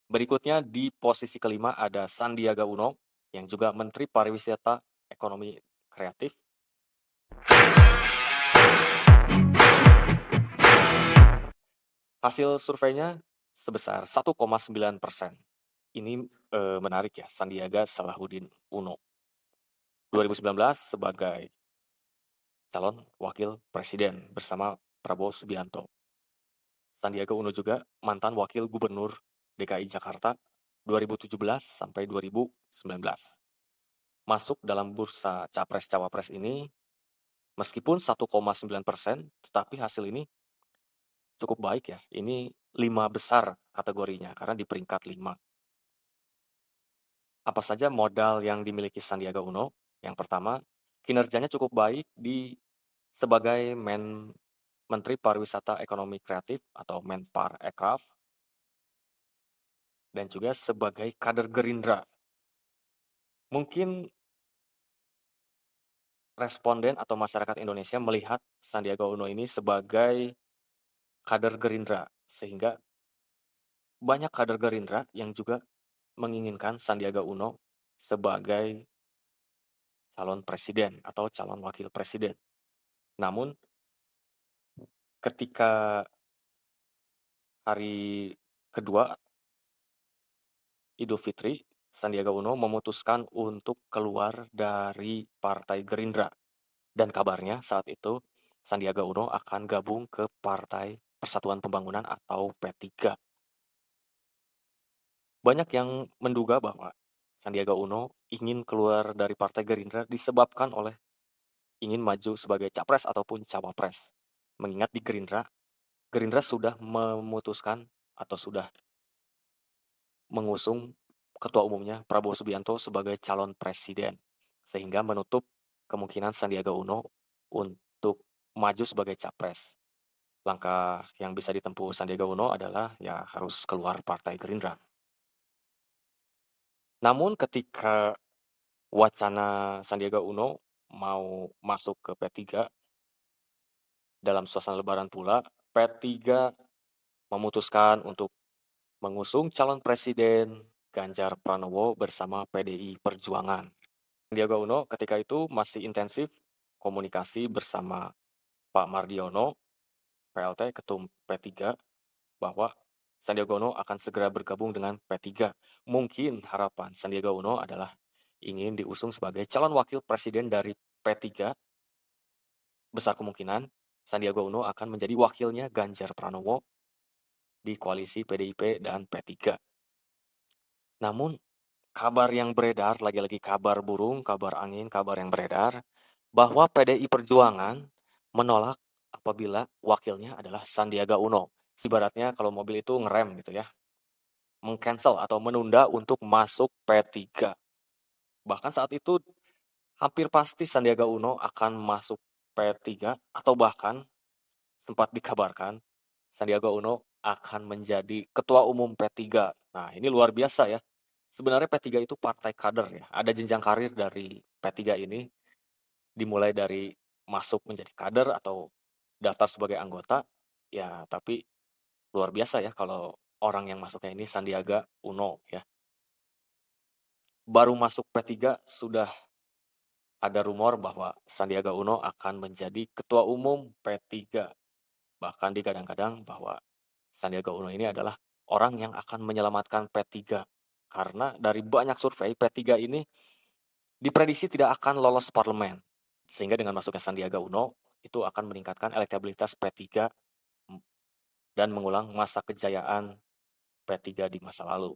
Berikutnya di posisi kelima ada Sandiaga Uno, yang juga Menteri Pariwisata Ekonomi Kreatif. Hasil surveinya sebesar 1,9%. Ini, menarik ya, Sandiaga Salahuddin Uno, 2019 sebagai calon wakil presiden bersama Prabowo Subianto. Sandiaga Uno juga mantan wakil gubernur DKI Jakarta 2017 sampai 2019. Masuk dalam bursa capres-cawapres ini meskipun 1,9%, tetapi hasil ini cukup baik ya. Ini 5 besar kategorinya karena di peringkat 5. Apa saja modal yang dimiliki Sandiaga Uno? Yang pertama, kinerjanya cukup baik sebagai Menteri Pariwisata Ekonomi Kreatif atau Menparekraf, dan juga sebagai kader Gerindra. Mungkin responden atau masyarakat Indonesia melihat Sandiaga Uno ini sebagai kader Gerindra, sehingga banyak kader Gerindra yang juga menginginkan Sandiaga Uno sebagai calon presiden atau calon wakil presiden. Namun ketika hari kedua Idul Fitri, Sandiaga Uno memutuskan untuk keluar dari Partai Gerindra. Dan kabarnya saat itu Sandiaga Uno akan gabung ke Partai Persatuan Pembangunan atau P3. Banyak yang menduga bahwa Sandiaga Uno ingin keluar dari Partai Gerindra disebabkan oleh ingin maju sebagai capres ataupun cawapres. Mengingat di Gerindra, Gerindra sudah memutuskan atau sudah mengusung ketua umumnya Prabowo Subianto sebagai calon presiden, sehingga menutup kemungkinan Sandiaga Uno untuk maju sebagai capres. Langkah yang bisa ditempuh Sandiaga Uno adalah ya harus keluar Partai Gerindra. Namun ketika wacana Sandiaga Uno mau masuk ke P3 dalam suasana lebaran pula, P3 memutuskan untuk mengusung calon presiden Ganjar Pranowo bersama PDI Perjuangan. Sandiaga Uno ketika itu masih intensif komunikasi bersama Pak Mardiono, PLT Ketum P3, bahwa Sandiaga Uno akan segera bergabung dengan P3. Mungkin harapan Sandiaga Uno adalah ingin diusung sebagai calon wakil presiden dari P3. Besar kemungkinan Sandiaga Uno akan menjadi wakilnya Ganjar Pranowo di koalisi PDIP dan P3. Namun kabar yang beredar, lagi-lagi kabar burung, kabar angin, kabar yang beredar, bahwa PDI Perjuangan menolak apabila wakilnya adalah Sandiaga Uno. Ibaratnya kalau mobil itu ngerem gitu ya, meng-cancel atau menunda untuk masuk P3. Bahkan saat itu hampir pasti Sandiaga Uno akan masuk P3 atau bahkan sempat dikabarkan Sandiaga Uno akan menjadi ketua umum P3. Nah, ini luar biasa ya. Sebenarnya P3 itu partai kader ya. Ada jenjang karir dari P3 ini, dimulai dari masuk menjadi kader atau daftar sebagai anggota, ya tapi luar biasa ya kalau orang yang masuknya ini Sandiaga Uno ya. Baru masuk P3 sudah ada rumor bahwa Sandiaga Uno akan menjadi ketua umum P3. Bahkan digadang-gadang bahwa Sandiaga Uno ini adalah orang yang akan menyelamatkan P3. Karena dari banyak survei, P3 ini diprediksi tidak akan lolos parlemen. Sehingga dengan masuknya Sandiaga Uno, itu akan meningkatkan elektabilitas P3 dan mengulang masa kejayaan P3 di masa lalu.